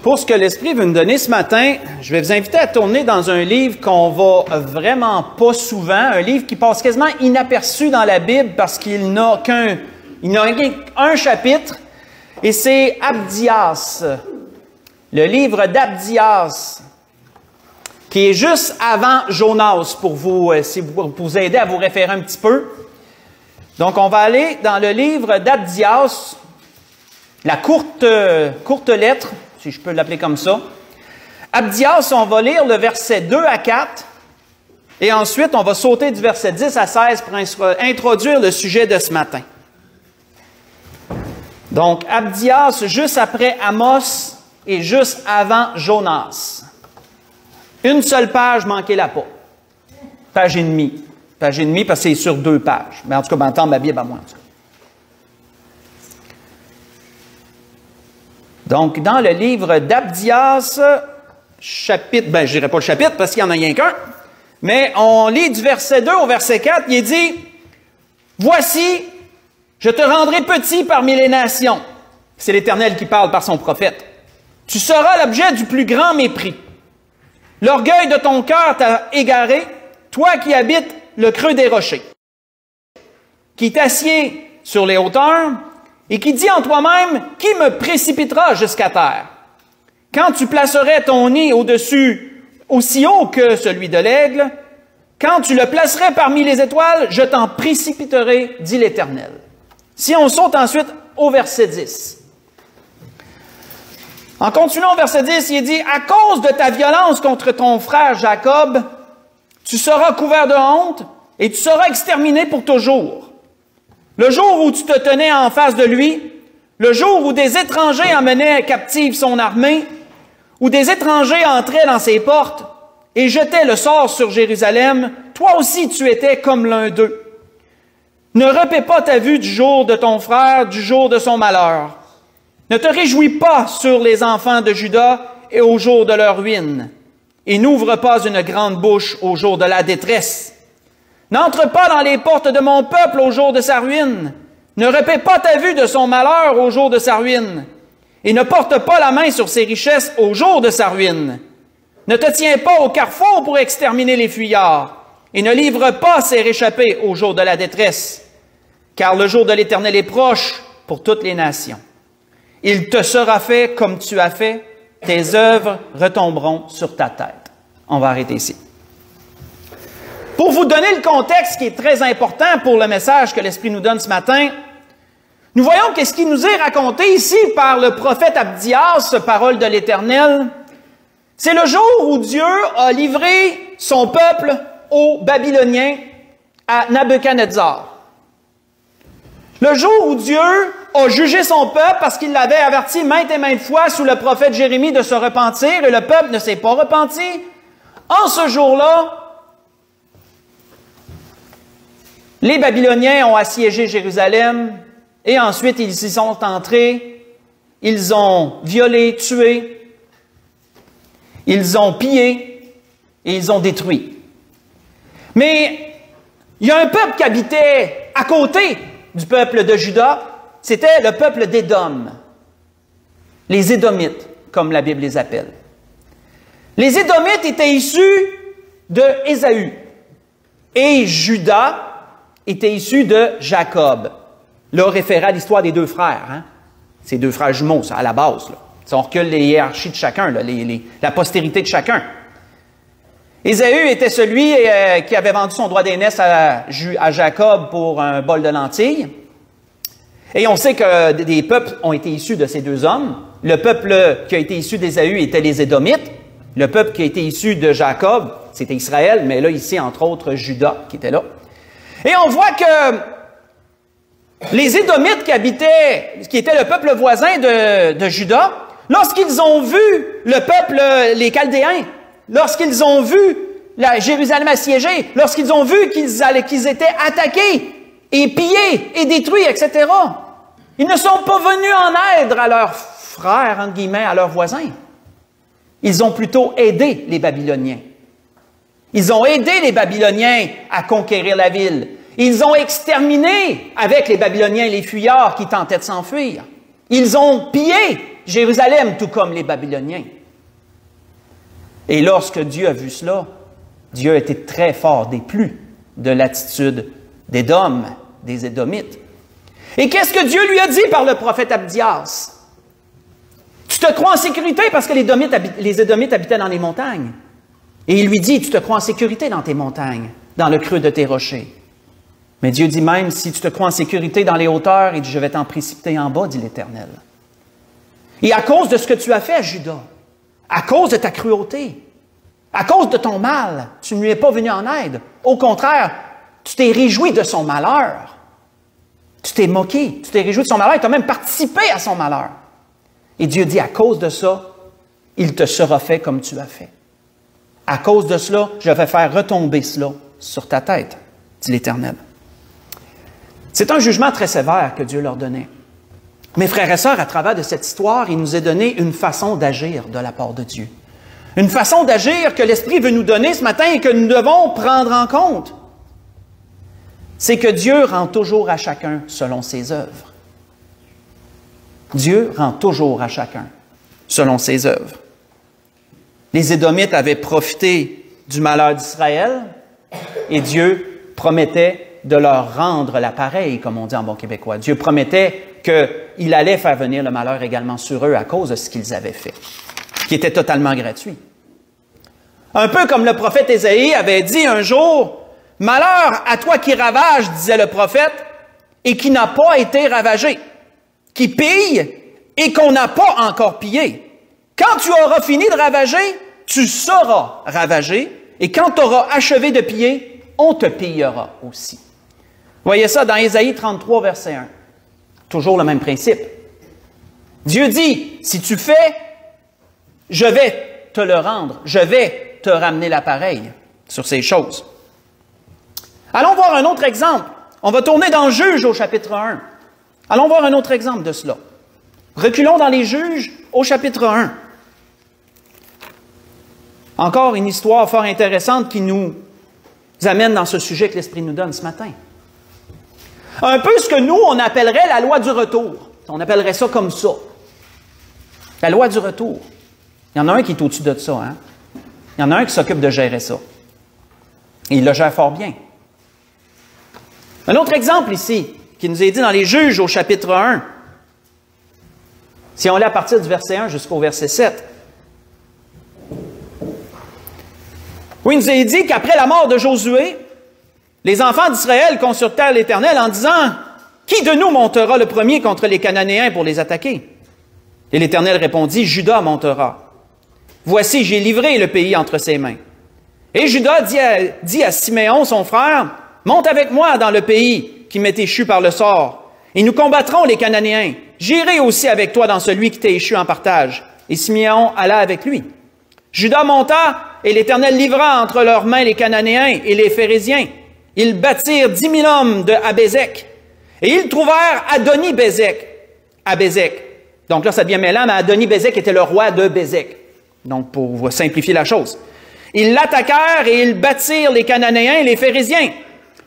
Pour ce que l'Esprit veut nous donner ce matin, je vais vous inviter à tourner dans un livre qu'on va vraiment pas souvent, un livre qui passe quasiment inaperçu dans la Bible parce qu'il n'a qu'un chapitre, et c'est Abdias, le livre d'Abdias, qui est juste avant Jonas pour vous aider à vous référer un petit peu. Donc, on va aller dans le livre d'Abdias, la courte lettre, si je peux l'appeler comme ça. Abdias, on va lire le verset 2 à 4, et ensuite, on va sauter du verset 10 à 16 pour introduire le sujet de ce matin. Donc, Abdias, juste après Amos et juste avant Jonas. Une seule page, manquez-la pas. Page et demie. Page et demie parce que c'est sur 2 pages. Mais en tout cas, m'entends ma Bible à moi, en tout cas. Donc, dans le livre d'Abdias, chapitre, je dirais pas le chapitre parce qu'il n'y en a rien qu'un, mais on lit du verset 2 au verset 4, il est dit, « Voici, je te rendrai petit parmi les nations. » C'est l'Éternel qui parle par son prophète. « Tu seras l'objet du plus grand mépris. L'orgueil de ton cœur t'a égaré, toi qui habites le creux des rochers, qui t'assieds sur les hauteurs, et qui dit en toi-même, « Qui me précipitera jusqu'à terre? » Quand tu placerais ton nid au-dessus, aussi haut que celui de l'aigle, quand tu le placerais parmi les étoiles, je t'en précipiterai, dit l'Éternel. Si on saute ensuite au verset 10. En continuant au verset 10, il dit, « À cause de ta violence contre ton frère Jacob, tu seras couvert de honte et tu seras exterminé pour toujours. Le jour où tu te tenais en face de lui, le jour où des étrangers emmenaient captive son armée, où des étrangers entraient dans ses portes et jetaient le sort sur Jérusalem, toi aussi tu étais comme l'un d'eux. Ne repaie pas ta vue du jour de ton frère, du jour de son malheur. Ne te réjouis pas sur les enfants de Juda et au jour de leur ruine, et n'ouvre pas une grande bouche au jour de la détresse. N'entre pas dans les portes de mon peuple au jour de sa ruine. Ne repaie pas ta vue de son malheur au jour de sa ruine. Et ne porte pas la main sur ses richesses au jour de sa ruine. Ne te tiens pas au carrefour pour exterminer les fuyards. Et ne livre pas ses réchappés au jour de la détresse. Car le jour de l'Éternel est proche pour toutes les nations. Il te sera fait comme tu as fait. Tes œuvres retomberont sur ta tête. On va arrêter ici. Pour vous donner le contexte qui est très important pour le message que l'Esprit nous donne ce matin, nous voyons qu'est-ce qui nous est raconté ici par le prophète Abdias, parole de l'Éternel. C'est le jour où Dieu a livré son peuple aux Babyloniens, à Nabuchodonosor. Le jour où Dieu a jugé son peuple parce qu'il l'avait averti maintes et maintes fois sous le prophète Jérémie de se repentir, et le peuple ne s'est pas repenti. En ce jour-là, les Babyloniens ont assiégé Jérusalem et ensuite ils y sont entrés, ils ont violé, tué, ils ont pillé et ils ont détruit. Mais il y a un peuple qui habitait à côté du peuple de Juda, c'était le peuple d'Édom, les Édomites, comme la Bible les appelle. Les Édomites étaient issus de Ésaü et Juda était issu de Jacob. Là, référé à l'histoire des 2 frères. Hein? Ces 2 frères jumeaux, ça, à la base. Là. Si on recule les hiérarchies de chacun, là, la postérité de chacun. Ésaü était celui qui avait vendu son droit d'aînesse à Jacob pour un bol de lentilles. Et on sait que des peuples ont été issus de ces 2 hommes. Le peuple qui a été issu d'Ésaü était les Édomites. Le peuple qui a été issu de Jacob, c'était Israël, mais là, ici, entre autres, Juda, qui était là. Et on voit que les Édomites qui étaient le peuple voisin de Juda, lorsqu'ils ont vu le peuple, les Chaldéens, lorsqu'ils ont vu Jérusalem assiégée, lorsqu'ils ont vu qu'ils étaient attaqués et pillés et détruits, etc., ils ne sont pas venus en aide à leurs frères, entre guillemets, à leurs voisins. Ils ont plutôt aidé les Babyloniens. Ils ont aidé les Babyloniens à conquérir la ville. Ils ont exterminé avec les Babyloniens les fuyards qui tentaient de s'enfuir. Ils ont pillé Jérusalem, tout comme les Babyloniens. Et lorsque Dieu a vu cela, Dieu a été très fort déplu de l'attitude d'Édom, des Édomites. Et qu'est-ce que Dieu lui a dit par le prophète Abdias? Tu te crois en sécurité parce que les Édomites habitaient dans les montagnes. Et il lui dit, tu te crois en sécurité dans tes montagnes, dans le creux de tes rochers. Mais Dieu dit même, si tu te crois en sécurité dans les hauteurs, il dit, je vais t'en précipiter en bas, dit l'Éternel. Et à cause de ce que tu as fait, Judas, à cause de ta cruauté, à cause de ton mal, tu ne lui es pas venu en aide. Au contraire, tu t'es réjoui de son malheur. Tu t'es moqué, tu t'es réjoui de son malheur, tu as même participé à son malheur. Et Dieu dit, à cause de ça, il te sera fait comme tu as fait. À cause de cela, je vais faire retomber cela sur ta tête, dit l'Éternel. C'est un jugement très sévère que Dieu leur donnait. Mes frères et sœurs, à travers de cette histoire, il nous est donné une façon d'agir de la part de Dieu. Une façon d'agir que l'Esprit veut nous donner ce matin et que nous devons prendre en compte. C'est que Dieu rend toujours à chacun selon ses œuvres. Dieu rend toujours à chacun selon ses œuvres. Les Édomites avaient profité du malheur d'Israël et Dieu promettait de leur rendre l'appareil, comme on dit en bon québécois. Dieu promettait qu'il allait faire venir le malheur également sur eux à cause de ce qu'ils avaient fait, qui était totalement gratuit. Un peu comme le prophète Ésaïe avait dit un jour, « Malheur à toi qui ravage, disait le prophète, et qui n'a pas été ravagé, qui pille et qu'on n'a pas encore pillé. Quand tu auras fini de ravager, tu seras ravagé, et quand tu auras achevé de piller, on te pillera aussi. » Voyez ça dans Ésaïe 33, verset 1. Toujours le même principe. Dieu dit, si tu fais, je vais te le rendre, je vais te ramener l'appareil sur ces choses. Allons voir un autre exemple. On va tourner dans Juges au chapitre 1. Allons voir un autre exemple de cela. Reculons dans les Juges au chapitre 1. Encore une histoire fort intéressante qui nous amène dans ce sujet que l'Esprit nous donne ce matin. Un peu ce que nous, on appellerait la loi du retour. On appellerait ça comme ça. La loi du retour. Il y en a un qui est au-dessus de ça. Hein? Il y en a un qui s'occupe de gérer ça. Et il le gère fort bien. Un autre exemple ici, qui nous est dit dans les Juges au chapitre 1. Si on lit à partir du verset 1 jusqu'au verset 7. Oui, il nous est dit qu'après la mort de Josué, les enfants d'Israël consultèrent l'Éternel en disant, « Qui de nous montera le premier contre les Cananéens pour les attaquer? » Et l'Éternel répondit, « Juda montera. Voici, j'ai livré le pays entre ses mains. » Et Juda dit à Siméon, son frère, « Monte avec moi dans le pays qui m'est échu par le sort, et nous combattrons les Cananéens. J'irai aussi avec toi dans celui qui t'est échu en partage. » Et Siméon alla avec lui. Juda monta, et l'Éternel livra entre leurs mains les Cananéens et les Phéréziens. Ils bâtirent 10 000 hommes de Abézek, et ils trouvèrent Adoni-Bézek à Bézek. Donc là, ça devient mêlant, mais Adoni-Bézek était le roi de Bézek. Donc, pour simplifier la chose. Ils l'attaquèrent et ils bâtirent les Cananéens et les Phéréziens.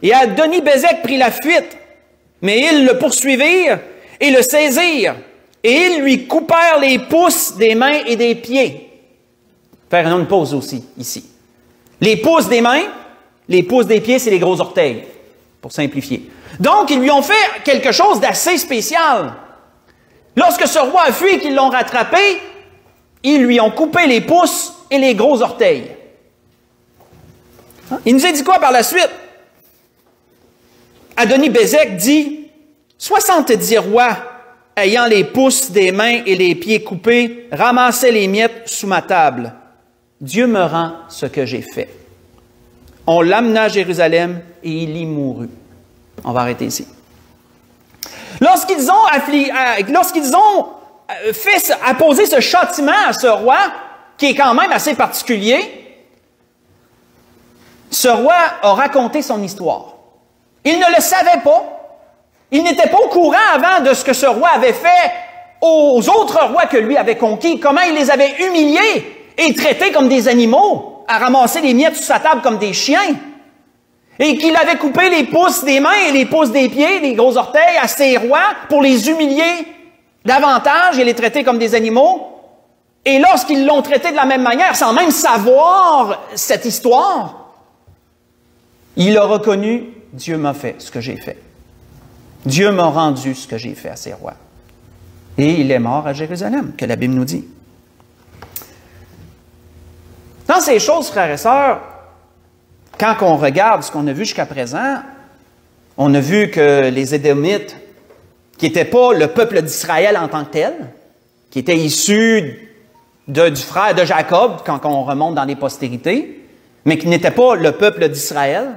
Et Adoni-Bézek prit la fuite, mais ils le poursuivirent et le saisirent, et ils lui coupèrent les pouces des mains et des pieds. Faire une pause aussi, ici. Les pouces des mains, les pouces des pieds, c'est les gros orteils, pour simplifier. Donc, ils lui ont fait quelque chose d'assez spécial. Lorsque ce roi a fui et qu'ils l'ont rattrapé, ils lui ont coupé les pouces et les gros orteils. Il nous a dit quoi par la suite? Adoni-Bézek dit, 70 rois ayant les pouces des mains et les pieds coupés ramassaient les miettes sous ma table. Dieu me rend ce que j'ai fait. On l'amena à Jérusalem et il y mourut. On va arrêter ici. Lorsqu'ils ont apposé ce châtiment à ce roi, qui est quand même assez particulier, ce roi a raconté son histoire. Il ne le savait pas. Il n'était pas au courant avant de ce que ce roi avait fait aux autres rois que lui avait conquis, comment il les avait humiliés et traités comme des animaux, à ramasser les miettes sous sa table comme des chiens, et qu'il avait coupé les pouces des mains et les pouces des pieds, les gros orteils, à ces rois pour les humilier davantage et les traiter comme des animaux. Et lorsqu'ils l'ont traité de la même manière, sans même savoir cette histoire, il a reconnu, Dieu m'a fait ce que j'ai fait. Dieu m'a rendu ce que j'ai fait à ces rois. Et il est mort à Jérusalem, que la Bible nous dit. Dans ces choses, frères et sœurs, quand on regarde ce qu'on a vu jusqu'à présent, on a vu que les Édomites, qui n'étaient pas le peuple d'Israël en tant que tel, qui étaient issus du frère de Jacob, quand on remonte dans les postérités, mais qui n'étaient pas le peuple d'Israël,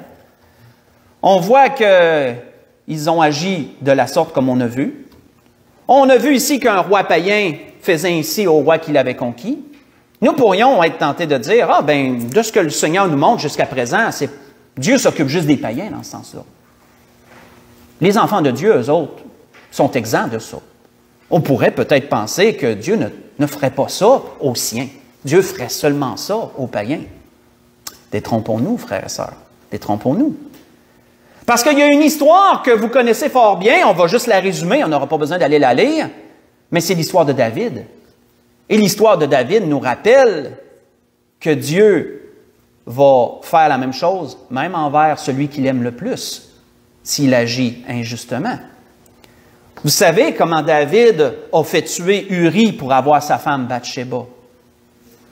on voit qu'ils ont agi de la sorte comme on a vu. On a vu ici qu'un roi païen faisait ainsi au roi qui l'avait conquis. Nous pourrions être tentés de dire, de ce que le Seigneur nous montre jusqu'à présent, c'est Dieu s'occupe juste des païens dans ce sens-là. Les enfants de Dieu, eux autres, sont exempts de ça. On pourrait peut-être penser que Dieu ne ferait pas ça aux siens. Dieu ferait seulement ça aux païens. Détrompons-nous, frères et sœurs. Détrompons-nous. Parce qu'il y a une histoire que vous connaissez fort bien, on va juste la résumer, on n'aura pas besoin d'aller la lire, mais c'est l'histoire de David. Et l'histoire de David nous rappelle que Dieu va faire la même chose, même envers celui qu'il aime le plus, s'il agit injustement. Vous savez comment David a fait tuer Uri pour avoir sa femme Bathsheba.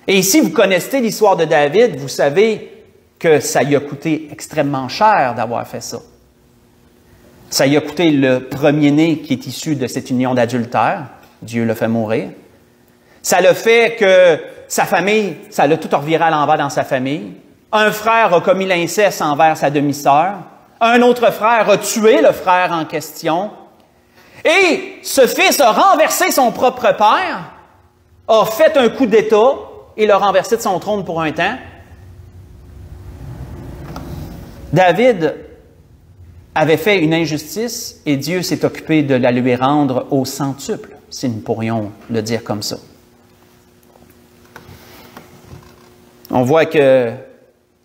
Et si vous connaissez l'histoire de David, vous savez que ça lui a coûté extrêmement cher d'avoir fait ça. Ça lui a coûté le premier-né qui est issu de cette union d'adultère. Dieu l'a fait mourir. Ça l'a fait que sa famille, ça l'a tout reviré à l'envers dans sa famille. Un frère a commis l'inceste envers sa demi-sœur. Un autre frère a tué le frère en question. Et ce fils a renversé son propre père, a fait un coup d'État et l'a renversé de son trône pour un temps. David avait fait une injustice et Dieu s'est occupé de la lui rendre au centuple, si nous pourrions le dire comme ça. On voit que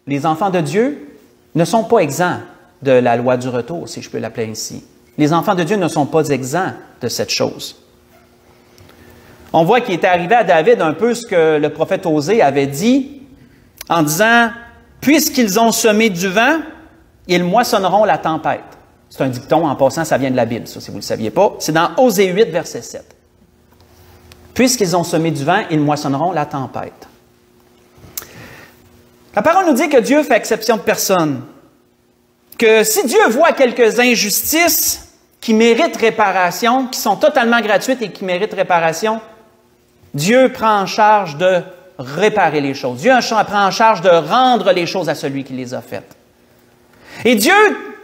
les enfants de Dieu ne sont pas exempts de la loi du retour, si je peux l'appeler ainsi. Les enfants de Dieu ne sont pas exempts de cette chose. On voit qu'il était arrivé à David un peu ce que le prophète Osée avait dit en disant « Puisqu'ils ont semé du vent, ils moissonneront la tempête. » C'est un dicton, en passant, ça vient de la Bible, ça, si vous ne le saviez pas. C'est dans Osée 8, verset 7. « Puisqu'ils ont semé du vent, ils moissonneront la tempête. » La parole nous dit que Dieu fait exception de personne. Que si Dieu voit quelques injustices qui méritent réparation, qui sont totalement gratuites et qui méritent réparation, Dieu prend en charge de réparer les choses. Dieu prend en charge de rendre les choses à celui qui les a faites. Et Dieu,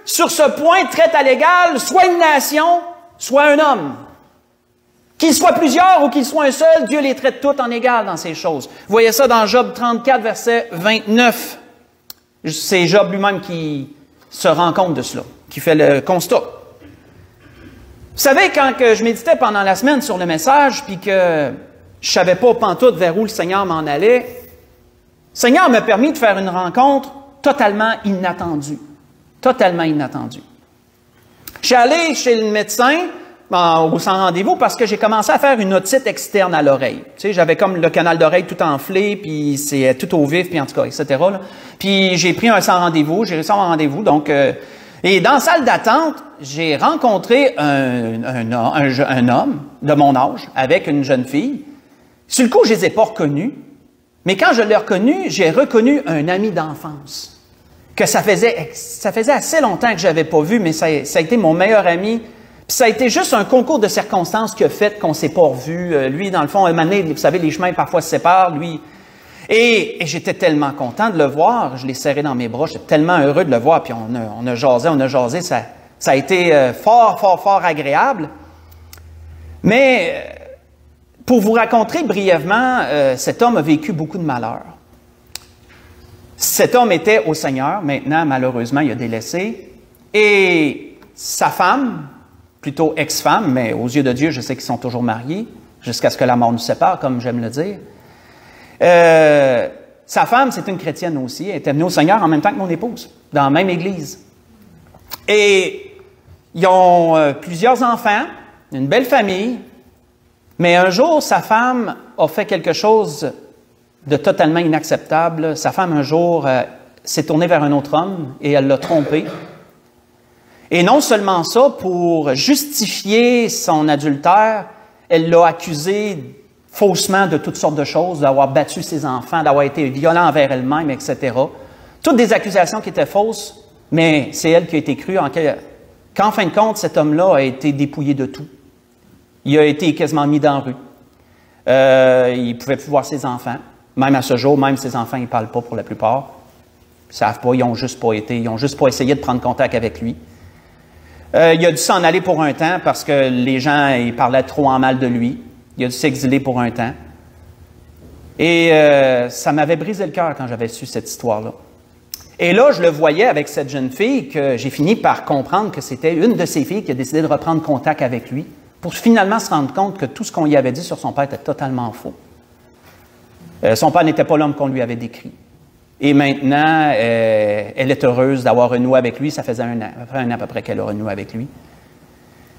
sur ce point, traite à l'égal soit une nation, soit un homme. Qu'il soit plusieurs ou qu'il soit un seul, Dieu les traite tous en égal dans ces choses. Vous voyez ça dans Job 34, verset 29. C'est Job lui-même qui se rend compte de cela, qui fait le constat. Vous savez, quand je méditais pendant la semaine sur le message, puis que je ne savais pas pantoute vers où le Seigneur m'en allait, le Seigneur m'a permis de faire une rencontre totalement inattendue. Totalement inattendue. Je suis allé chez le médecin au sans rendez-vous parce que j'ai commencé à faire une otite externe à l'oreille. Tu sais, j'avais comme le canal d'oreille tout enflé, puis c'est tout au vif, puis en tout cas, etc. Là. Puis j'ai pris un sans rendez-vous, j'ai réussi à avoir un rendez-vous. Donc, et dans la salle d'attente, j'ai rencontré un homme de mon âge avec une jeune fille. Sur le coup, je les ai pas reconnus, mais quand je l'ai reconnu, j'ai reconnu un ami d'enfance que ça faisait assez longtemps que j'avais pas vu, mais ça a été mon meilleur ami. Puis ça a été juste un concours de circonstances qui a fait qu'on s'est pas revus. Lui, dans le fond, un moment donné, vous savez, les chemins parfois se séparent, lui. Et j'étais tellement content de le voir. Je l'ai serré dans mes bras. J'étais tellement heureux de le voir. Puis on a jasé. Ça a été fort agréable. Mais pour vous raconter brièvement, cet homme a vécu beaucoup de malheur. Cet homme était au Seigneur. Maintenant, malheureusement, il a délaissé. Et sa femme, plutôt ex-femme, mais aux yeux de Dieu, je sais qu'ils sont toujours mariés, jusqu'à ce que la mort nous sépare, comme j'aime le dire. Sa femme, c'est une chrétienne aussi. Elle était venue au Seigneur en même temps que mon épouse, dans la même église. Et ils ont plusieurs enfants, une belle famille, Mais un jour, sa femme a fait quelque chose de totalement inacceptable. Sa femme, un jour, s'est tournée vers un autre homme et elle l'a trompé. Et non seulement ça, pour justifier son adultère, elle l'a accusé faussement de toutes sortes de choses, d'avoir battu ses enfants, d'avoir été violent envers elle-même, etc. Toutes des accusations qui étaient fausses, mais c'est elle qui a été crue, qu'en fin de compte, cet homme-là a été dépouillé de tout. Il a été quasiment mis dans la rue. Il ne pouvait plus voir ses enfants. Même à ce jour, même ses enfants, ils ne parlent pas pour la plupart. Ils ne savent pas, ils n'ont juste pas essayé de prendre contact avec lui. Il a dû s'en aller pour un temps parce que les gens ils parlaient trop en mal de lui. Il a dû s'exiler pour un temps. Et ça m'avait brisé le cœur quand j'avais su cette histoire-là. Et là, je le voyais avec cette jeune fille que j'ai fini par comprendre que c'était une de ses filles qui a décidé de reprendre contact avec lui pour finalement se rendre compte que tout ce qu'on lui avait dit sur son père était totalement faux. Son père n'était pas l'homme qu'on lui avait décrit. Et maintenant, elle est heureuse d'avoir renoué avec lui. Ça faisait un an à peu près qu'elle a renoué avec lui.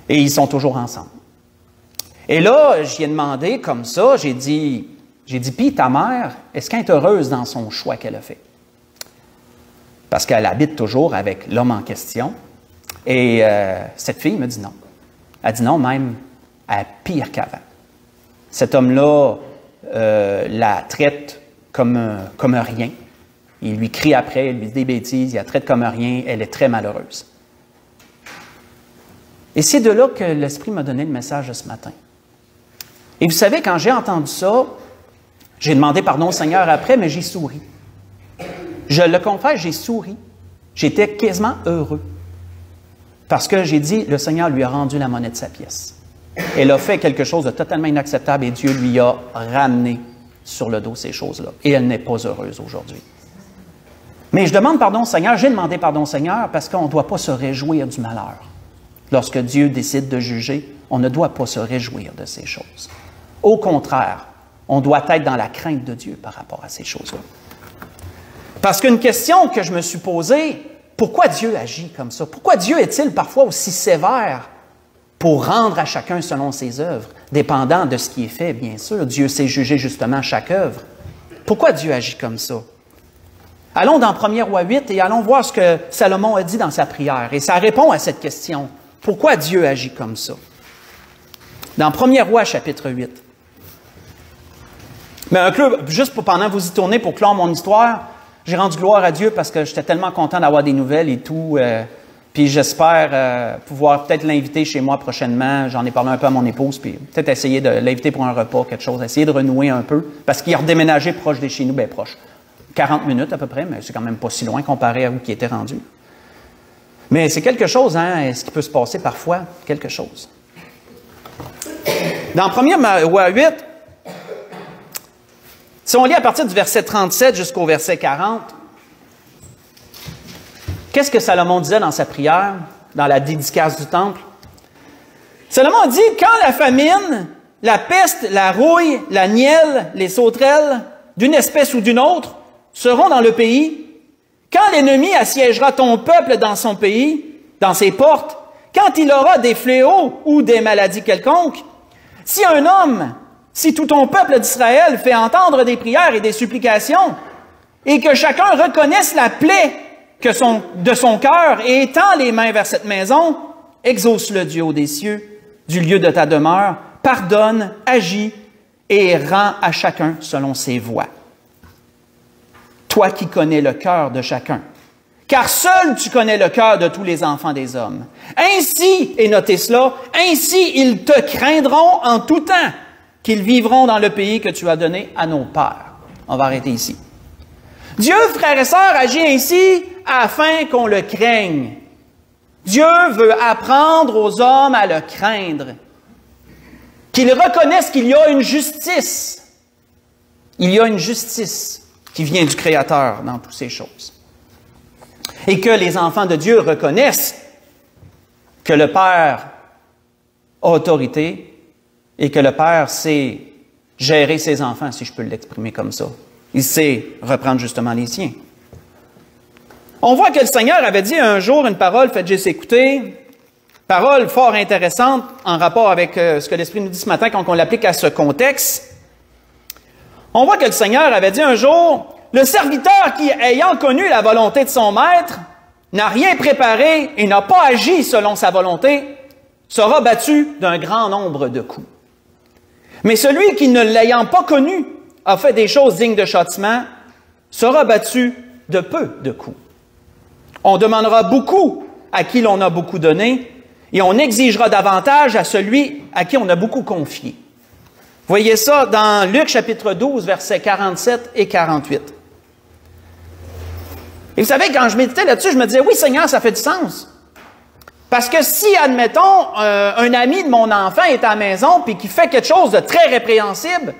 Et ils sont toujours ensemble. Et là, j'y ai demandé comme ça, j'ai dit, puis ta mère, est-ce qu'elle est heureuse dans son choix qu'elle a fait? Parce qu'elle habite toujours avec l'homme en question. Et cette fille me dit non. Elle dit non, même à pire qu'avant. Cet homme-là la traite comme rien. Il lui crie après, il lui dit des bêtises, il la traite comme rien, elle est très malheureuse. Et c'est de là que l'Esprit m'a donné le message de ce matin. Et vous savez, quand j'ai entendu ça, j'ai demandé pardon au Seigneur après, mais j'ai souri. Je le confesse, j'ai souri. J'étais quasiment heureux. Parce que j'ai dit, le Seigneur lui a rendu la monnaie de sa pièce. Elle a fait quelque chose de totalement inacceptable et Dieu lui a ramené sur le dos ces choses-là. Et elle n'est pas heureuse aujourd'hui. Mais je demande pardon au Seigneur, j'ai demandé pardon au Seigneur parce qu'on ne doit pas se réjouir du malheur. Lorsque Dieu décide de juger, on ne doit pas se réjouir de ces choses. Au contraire, on doit être dans la crainte de Dieu par rapport à ces choses-là. Parce qu'une question que je me suis posée, pourquoi Dieu agit comme ça? Pourquoi Dieu est-il parfois aussi sévère pour rendre à chacun selon ses œuvres, dépendant de ce qui est fait, bien sûr? Dieu sait juger justement chaque œuvre. Pourquoi Dieu agit comme ça? Allons dans 1er Roi 8 et allons voir ce que Salomon a dit dans sa prière. Et ça répond à cette question. Pourquoi Dieu agit comme ça? Dans 1er Roi, chapitre 8. Mais juste pendant que vous y tournez pour clore mon histoire, j'ai rendu gloire à Dieu parce que j'étais tellement content d'avoir des nouvelles et tout. Puis j'espère pouvoir peut-être l'inviter chez moi prochainement. J'en ai parlé un peu à mon épouse, puis peut-être essayer de l'inviter pour un repas, quelque chose, essayer de renouer un peu. Parce qu'il a redéménagé proche de chez nous, bien proche. 40 minutes à peu près, mais c'est quand même pas si loin comparé à où qui était rendu. Mais c'est quelque chose, hein, ce qui peut se passer parfois, quelque chose. Dans 1er Roi 8, si on lit à partir du verset 37 jusqu'au verset 40, qu'est-ce que Salomon disait dans sa prière, dans la dédicace du temple? Salomon dit, quand la famine, la peste, la rouille, la nielle, les sauterelles, d'une espèce ou d'une autre, seront dans le pays, quand l'ennemi assiégera ton peuple dans son pays, dans ses portes, quand il aura des fléaux ou des maladies quelconques, si un homme, si tout ton peuple d'Israël fait entendre des prières et des supplications, et que chacun reconnaisse la plaie de son cœur et étend les mains vers cette maison, exauce le Dieu des cieux, du lieu de ta demeure, pardonne, agis et rends à chacun selon ses voies. Toi qui connais le cœur de chacun, car seul tu connais le cœur de tous les enfants des hommes. Ainsi, et notez cela, ainsi ils te craindront en tout temps, qu'ils vivront dans le pays que tu as donné à nos pères. On va arrêter ici. Dieu, frères et sœurs, agit ainsi afin qu'on le craigne. Dieu veut apprendre aux hommes à le craindre, qu'ils reconnaissent qu'il y a une justice. Il y a une justice qui vient du Créateur dans toutes ces choses. Et que les enfants de Dieu reconnaissent que le Père a autorité et que le Père sait gérer ses enfants, si je peux l'exprimer comme ça. Il sait reprendre justement les siens. On voit que le Seigneur avait dit un jour une parole, faites juste écouter. Parole fort intéressante en rapport avec ce que l'Esprit nous dit ce matin quand on l'applique à ce contexte. On voit que le Seigneur avait dit un jour, « Le serviteur qui, ayant connu la volonté de son maître, n'a rien préparé et n'a pas agi selon sa volonté, sera battu d'un grand nombre de coups. Mais celui qui, ne l'ayant pas connu, a fait des choses dignes de châtiment, sera battu de peu de coups. On demandera beaucoup à qui l'on a beaucoup donné, et on exigera davantage à celui à qui on a beaucoup confié. » Voyez ça dans Luc chapitre 12, versets 47 et 48. Et vous savez, quand je méditais là-dessus, je me disais, oui Seigneur, ça fait du sens. Parce que si, admettons, un ami de mon enfant est à la maison puis qui fait quelque chose de très répréhensible,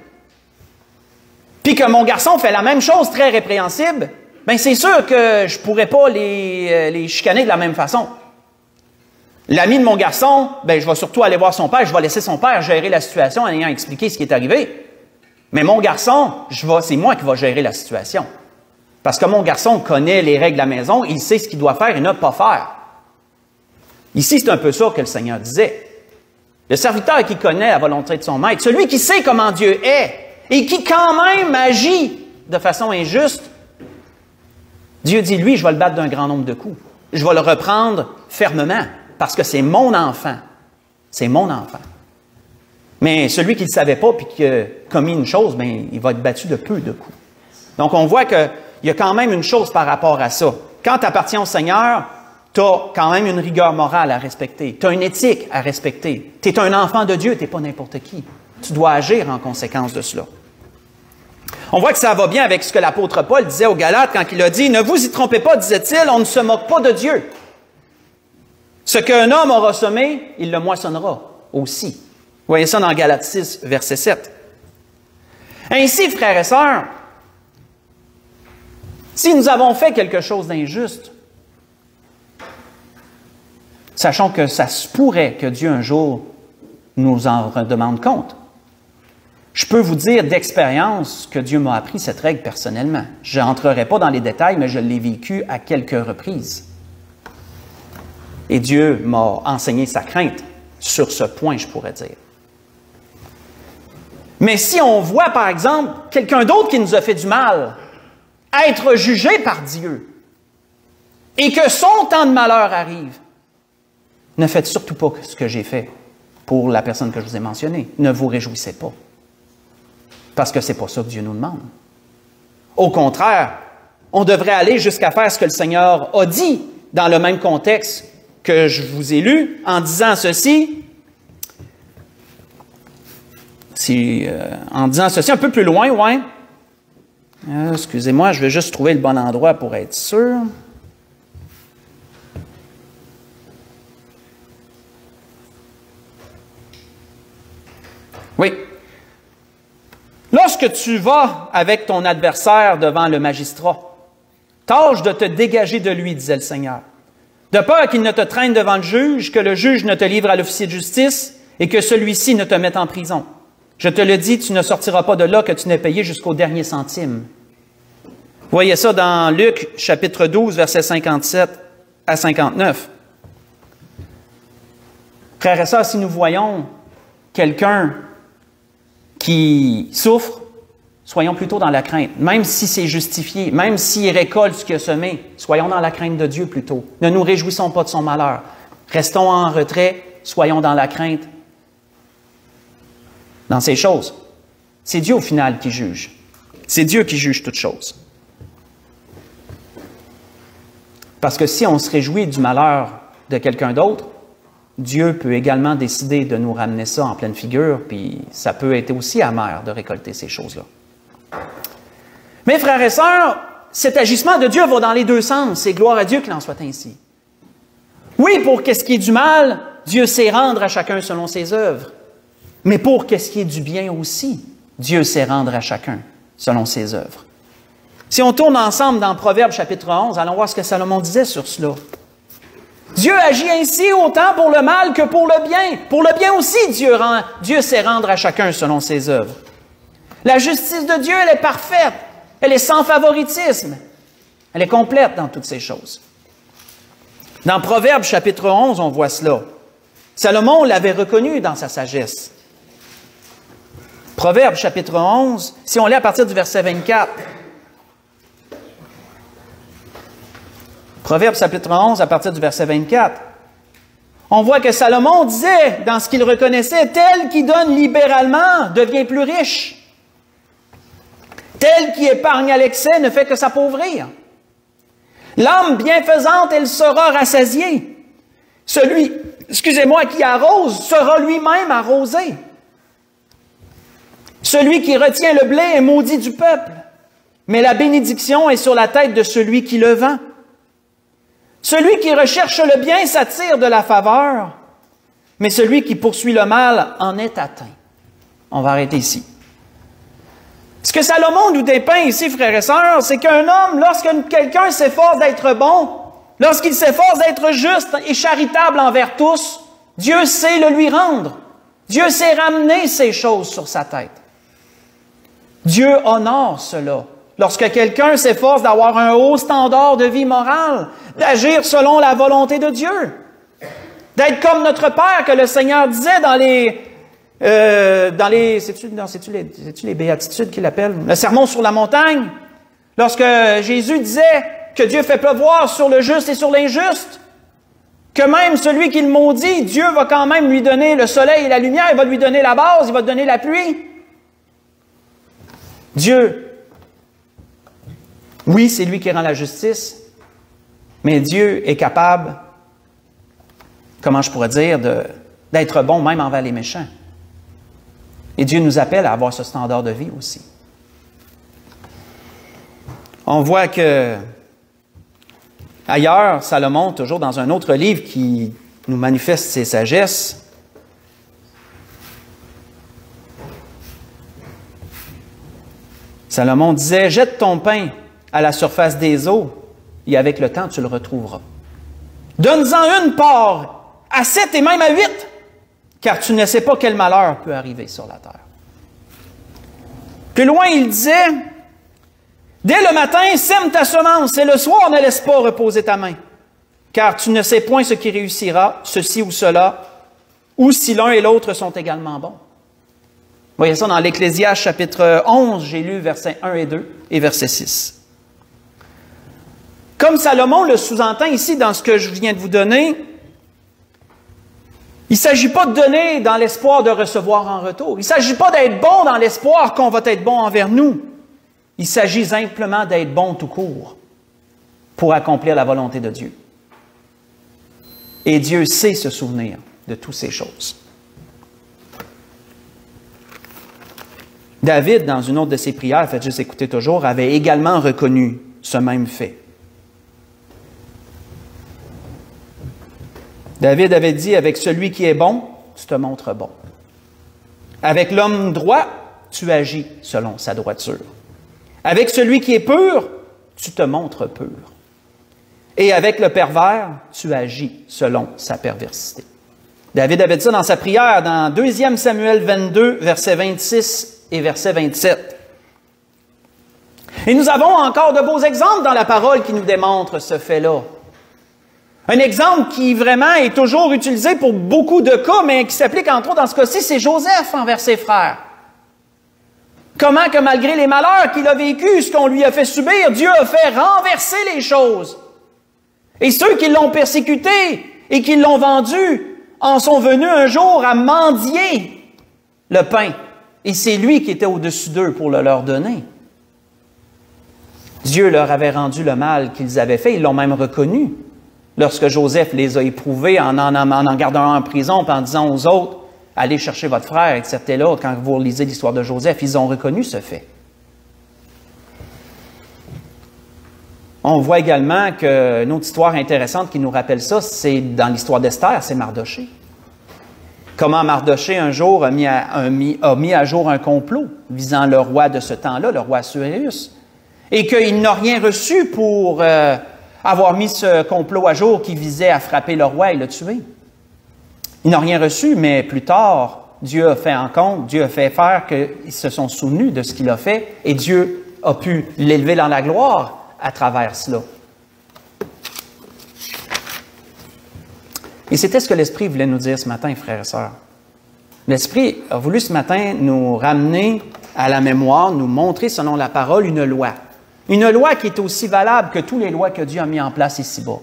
puis que mon garçon fait la même chose très répréhensible, bien c'est sûr que je ne pourrais pas les chicaner de la même façon. L'ami de mon garçon, ben je vais surtout aller voir son père, je vais laisser son père gérer la situation en ayant expliqué ce qui est arrivé. Mais mon garçon, c'est moi qui vais gérer la situation. Parce que mon garçon connaît les règles de la maison, il sait ce qu'il doit faire et ne pas faire. Ici, c'est un peu ça que le Seigneur disait. Le serviteur qui connaît la volonté de son maître, celui qui sait comment Dieu est et qui quand même agit de façon injuste, Dieu dit, lui, je vais le battre d'un grand nombre de coups. Je vais le reprendre fermement. Parce que c'est mon enfant. C'est mon enfant. Mais celui qui ne le savait pas et qui a commis une chose, bien, il va être battu de peu de coups. Donc, on voit qu'il y a quand même une chose par rapport à ça. Quand tu appartiens au Seigneur, tu as quand même une rigueur morale à respecter. Tu as une éthique à respecter. Tu es un enfant de Dieu, tu n'es pas n'importe qui. Tu dois agir en conséquence de cela. On voit que ça va bien avec ce que l'apôtre Paul disait aux Galates quand il a dit « Ne vous y trompez pas, disait-il, on ne se moque pas de Dieu. » Ce qu'un homme aura semé, il le moissonnera aussi. Vous voyez ça dans Galates 6, verset 7. Ainsi, frères et sœurs, si nous avons fait quelque chose d'injuste, sachons que ça se pourrait que Dieu un jour nous en demande compte. Je peux vous dire d'expérience que Dieu m'a appris cette règle personnellement. Je n'entrerai pas dans les détails, mais je l'ai vécu à quelques reprises. Et Dieu m'a enseigné sa crainte sur ce point, je pourrais dire. Mais si on voit, par exemple, quelqu'un d'autre qui nous a fait du mal, être jugé par Dieu, et que son temps de malheur arrive, ne faites surtout pas ce que j'ai fait pour la personne que je vous ai mentionnée. Ne vous réjouissez pas. Parce que ce n'est pas ça que Dieu nous demande. Au contraire, on devrait aller jusqu'à faire ce que le Seigneur a dit dans le même contexte que je vous ai lu, en disant ceci, en disant ceci un peu plus loin, ouais. Excusez-moi, je vais juste trouver le bon endroit pour être sûr. Oui. Lorsque tu vas avec ton adversaire devant le magistrat, tâche de te dégager de lui, disait le Seigneur. De peur qu'il ne te traîne devant le juge, que le juge ne te livre à l'officier de justice et que celui-ci ne te mette en prison. Je te le dis, tu ne sortiras pas de là que tu n'aies payé jusqu'au dernier centime. Vous voyez ça dans Luc, chapitre 12, versets 57 à 59. Frères et sœurs, si nous voyons quelqu'un qui souffre, soyons plutôt dans la crainte. Même si c'est justifié, même s'il récolte ce qu'il a semé, soyons dans la crainte de Dieu plutôt. Ne nous réjouissons pas de son malheur. Restons en retrait, soyons dans la crainte dans ces choses. C'est Dieu au final qui juge. C'est Dieu qui juge toutes choses. Parce que si on se réjouit du malheur de quelqu'un d'autre, Dieu peut également décider de nous ramener ça en pleine figure, puis ça peut être aussi amer de récolter ces choses-là. Mais frères et sœurs, cet agissement de Dieu va dans les deux sens, et gloire à Dieu qu'il en soit ainsi. Oui, pour qu'est-ce qui est du mal, Dieu sait rendre à chacun selon ses œuvres. Mais pour qu'est-ce qui est du bien aussi, Dieu sait rendre à chacun selon ses œuvres. Si on tourne ensemble dans Proverbes chapitre 11, allons voir ce que Salomon disait sur cela. Dieu agit ainsi autant pour le mal que pour le bien. Pour le bien aussi, Dieu sait rendre à chacun selon ses œuvres. La justice de Dieu, elle est parfaite. Elle est sans favoritisme. Elle est complète dans toutes ces choses. Dans Proverbes chapitre 11, on voit cela. Salomon l'avait reconnu dans sa sagesse. Proverbe chapitre 11, si on lit à partir du verset 24. Proverbe chapitre 11 à partir du verset 24. On voit que Salomon disait, dans ce qu'il reconnaissait, « Tel qui donne libéralement devient plus riche. Tel qui épargne à l'excès ne fait que s'appauvrir. L'âme bienfaisante, elle sera rassasiée. Celui, qui arrose sera lui-même arrosé. Celui qui retient le blé est maudit du peuple, mais la bénédiction est sur la tête de celui qui le vend. Celui qui recherche le bien s'attire de la faveur, mais celui qui poursuit le mal en est atteint. » On va arrêter ici. Ce que Salomon nous dépeint ici, frères et sœurs, c'est qu'un homme, lorsque quelqu'un s'efforce d'être bon, lorsqu'il s'efforce d'être juste et charitable envers tous, Dieu sait le lui rendre. Dieu sait ramener ces choses sur sa tête. Dieu honore cela. Lorsque quelqu'un s'efforce d'avoir un haut standard de vie morale, d'agir selon la volonté de Dieu, d'être comme notre Père que le Seigneur disait dans les c'est-tu les béatitudes qu'il appelle? Le sermon sur la montagne, lorsque Jésus disait que Dieu fait pleuvoir sur le juste et sur l'injuste, que même celui qui le maudit, Dieu va quand même lui donner le soleil et la lumière, il va lui donner la base, il va donner la pluie. Dieu, oui, c'est lui qui rend la justice, mais Dieu est capable, comment je pourrais dire, d'être bon même envers les méchants. Et Dieu nous appelle à avoir ce standard de vie aussi. On voit que ailleurs, Salomon, toujours dans un autre livre qui nous manifeste ses sagesses, Salomon disait, « Jette ton pain à la surface des eaux, et avec le temps, tu le retrouveras. Donne-en une part à 7 et même à 8, car tu ne sais pas quel malheur peut arriver sur la terre. » Plus loin, il disait, « Dès le matin, sème ta semence, et le soir, ne laisse pas reposer ta main, car tu ne sais point ce qui réussira, ceci ou cela, ou si l'un et l'autre sont également bons. » Vous voyez ça dans l'Ecclésiaste chapitre 11, j'ai lu versets 1 et 2 et verset 6. Comme Salomon le sous-entend ici dans ce que je viens de vous donner, il ne s'agit pas de donner dans l'espoir de recevoir en retour. Il ne s'agit pas d'être bon dans l'espoir qu'on va être bon envers nous. Il s'agit simplement d'être bon tout court pour accomplir la volonté de Dieu. Et Dieu sait se souvenir de toutes ces choses. David, dans une autre de ses prières, faites juste écouter toujours, avait également reconnu ce même fait. David avait dit, avec celui qui est bon, tu te montres bon. Avec l'homme droit, tu agis selon sa droiture. Avec celui qui est pur, tu te montres pur. Et avec le pervers, tu agis selon sa perversité. David avait dit ça dans sa prière, dans 2 Samuel 22, versets 26 et verset 27. Et nous avons encore de beaux exemples dans la parole qui nous démontrent ce fait-là. Un exemple qui vraiment est toujours utilisé pour beaucoup de cas, mais qui s'applique entre autres dans ce cas-ci, c'est Joseph envers ses frères. Comment que malgré les malheurs qu'il a vécus, ce qu'on lui a fait subir, Dieu a fait renverser les choses. Et ceux qui l'ont persécuté et qui l'ont vendu en sont venus un jour à mendier le pain. Et c'est lui qui était au-dessus d'eux pour le leur donner. Dieu leur avait rendu le mal qu'ils avaient fait, ils l'ont même reconnu. Lorsque Joseph les a éprouvés en gardant un en prison, en disant aux autres, « Allez chercher votre frère, etc. » là, quand vous lisez l'histoire de Joseph, ils ont reconnu ce fait. On voit également qu'une autre histoire intéressante qui nous rappelle ça, c'est dans l'histoire d'Esther, c'est Mardoché. Comment Mardoché, un jour, a mis à jour un complot visant le roi de ce temps-là, le roi Assuérus, et qu'il n'a rien reçu pour avoir mis ce complot à jour qui visait à frapper le roi et le tuer. Il n'a rien reçu, mais plus tard, Dieu a fait en compte, Dieu a fait faire qu'ils se sont souvenus de ce qu'il a fait, et Dieu a pu l'élever dans la gloire à travers cela. Et c'était ce que l'Esprit voulait nous dire ce matin, frères et sœurs. L'Esprit a voulu ce matin nous ramener à la mémoire, nous montrer selon la parole une loi. Une loi qui est aussi valable que toutes les lois que Dieu a mises en place ici-bas.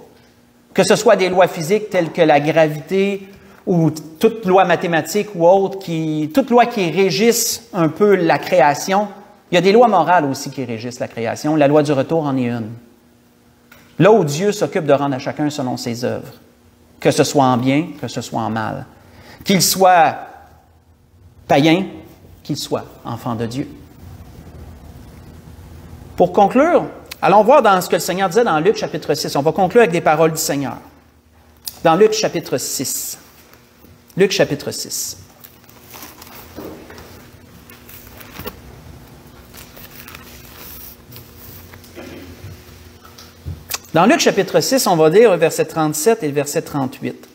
Que ce soit des lois physiques telles que la gravité ou toute loi mathématique ou autre, toute loi qui régisse un peu la création. Il y a des lois morales aussi qui régissent la création. La loi du retour en est une. Là où Dieu s'occupe de rendre à chacun selon ses œuvres, que ce soit en bien, que ce soit en mal. Qu'il soit païen, qu'il soit enfant de Dieu. Pour conclure, allons voir dans ce que le Seigneur disait dans Luc chapitre 6. On va conclure avec des paroles du Seigneur. Dans Luc chapitre 6. Luc chapitre 6. Dans Luc chapitre 6, on va lire le verset 37 et le verset 38.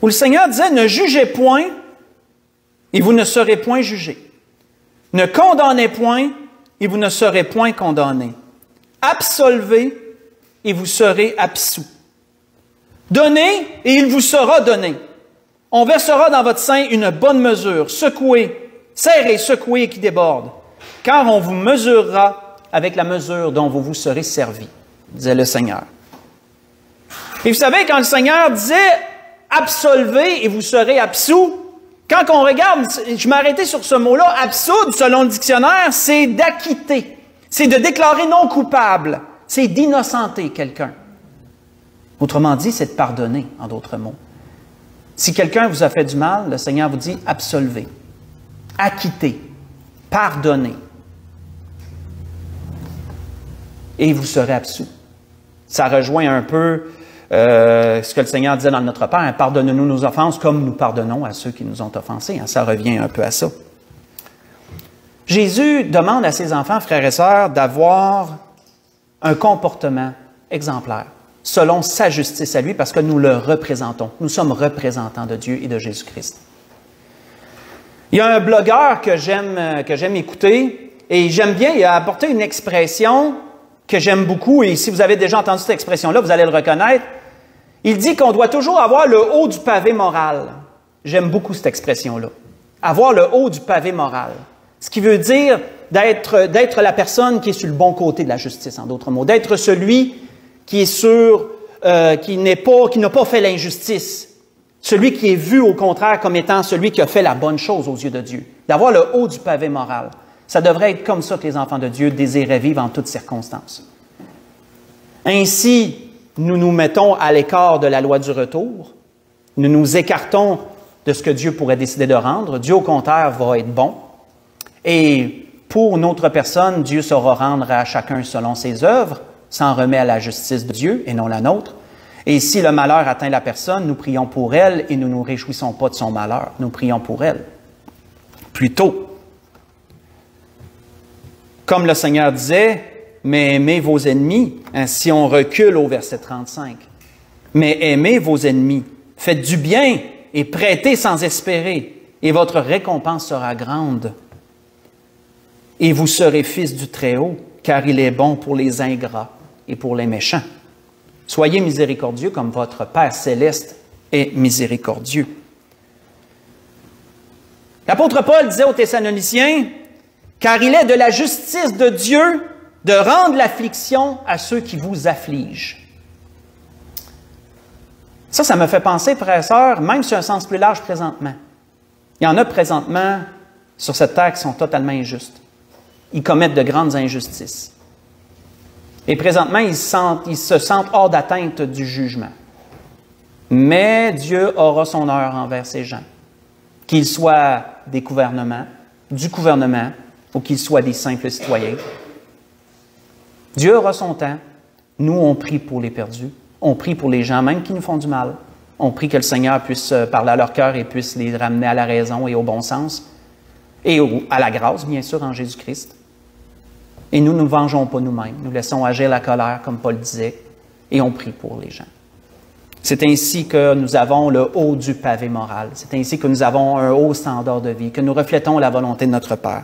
Où le Seigneur disait, ne jugez point et vous ne serez point jugés. Ne condamnez point et vous ne serez point condamnés. Absolvez et vous serez absous. Donnez et il vous sera donné. On versera dans votre sein une bonne mesure, secouée, serrée, secouée qui déborde, car on vous mesurera avec la mesure dont vous vous serez servi, disait le Seigneur. Et vous savez, quand le Seigneur disait absolvez et vous serez absous, quand on regarde, je m'arrêtais sur ce mot-là, absoudre, selon le dictionnaire, c'est d'acquitter, c'est de déclarer non coupable, c'est d'innocenter quelqu'un. Autrement dit, c'est de pardonner, en d'autres mots. Si quelqu'un vous a fait du mal, le Seigneur vous dit absolvez, acquittez, pardonnez, et vous serez absous. Ça rejoint un peu ce que le Seigneur disait dans Notre Père, hein, pardonne-nous nos offenses comme nous pardonnons à ceux qui nous ont offensés. Hein, ça revient un peu à ça. Jésus demande à ses enfants, frères et sœurs, d'avoir un comportement exemplaire, selon sa justice à lui, parce que nous le représentons. Nous sommes représentants de Dieu et de Jésus-Christ. Il y a un blogueur que j'aime écouter, et j'aime bien, il a apporté une expression que j'aime beaucoup, et si vous avez déjà entendu cette expression-là, vous allez le reconnaître. Il dit qu'on doit toujours avoir le haut du pavé moral. J'aime beaucoup cette expression-là. Avoir le haut du pavé moral. Ce qui veut dire d'être la personne qui est sur le bon côté de la justice, en d'autres mots. D'être celui qui est sûr, qui n'a pas fait l'injustice. Celui qui est vu, au contraire, comme étant celui qui a fait la bonne chose aux yeux de Dieu. D'avoir le haut du pavé moral. Ça devrait être comme ça que les enfants de Dieu désiraient vivre en toutes circonstances. Ainsi, nous nous mettons à l'écart de la loi du retour. Nous nous écartons de ce que Dieu pourrait décider de rendre. Dieu, au contraire, va être bon. Et pour notre personne, Dieu saura rendre à chacun selon ses œuvres, s'en remet à la justice de Dieu et non la nôtre. Et si le malheur atteint la personne, nous prions pour elle et nous ne nous réjouissons pas de son malheur. Nous prions pour elle. Plutôt, comme le Seigneur disait, mais aimez vos ennemis, hein, si on recule au verset 35. Mais aimez vos ennemis, faites du bien et prêtez sans espérer, et votre récompense sera grande. Et vous serez fils du Très-Haut, car il est bon pour les ingrats et pour les méchants. Soyez miséricordieux comme votre Père céleste est miséricordieux. L'apôtre Paul disait aux Thessaloniciens, car il est de la justice de Dieu de rendre l'affliction à ceux qui vous affligent. Ça me fait penser, frères et sœurs, même sur un sens plus large présentement. Il y en a présentement sur cette terre qui sont totalement injustes. Ils commettent de grandes injustices. Et présentement, ils se sentent hors d'atteinte du jugement. Mais Dieu aura son heure envers ces gens. Qu'ils soient des gouvernements, du gouvernement, ou qu'ils soient des simples citoyens. Dieu aura son temps. Nous, on prie pour les perdus. On prie pour les gens même qui nous font du mal. On prie que le Seigneur puisse parler à leur cœur et puisse les ramener à la raison et au bon sens. Et à la grâce, bien sûr, en Jésus-Christ. Et nous ne nous vengeons pas nous-mêmes. Nous laissons agir la colère, comme Paul disait, et on prie pour les gens. C'est ainsi que nous avons le haut du pavé moral. C'est ainsi que nous avons un haut standard de vie, que nous reflétons la volonté de notre Père,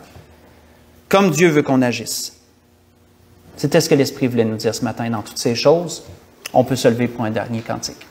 comme Dieu veut qu'on agisse. C'était ce que l'Esprit voulait nous dire ce matin dans toutes ces choses. On peut se lever pour un dernier cantique.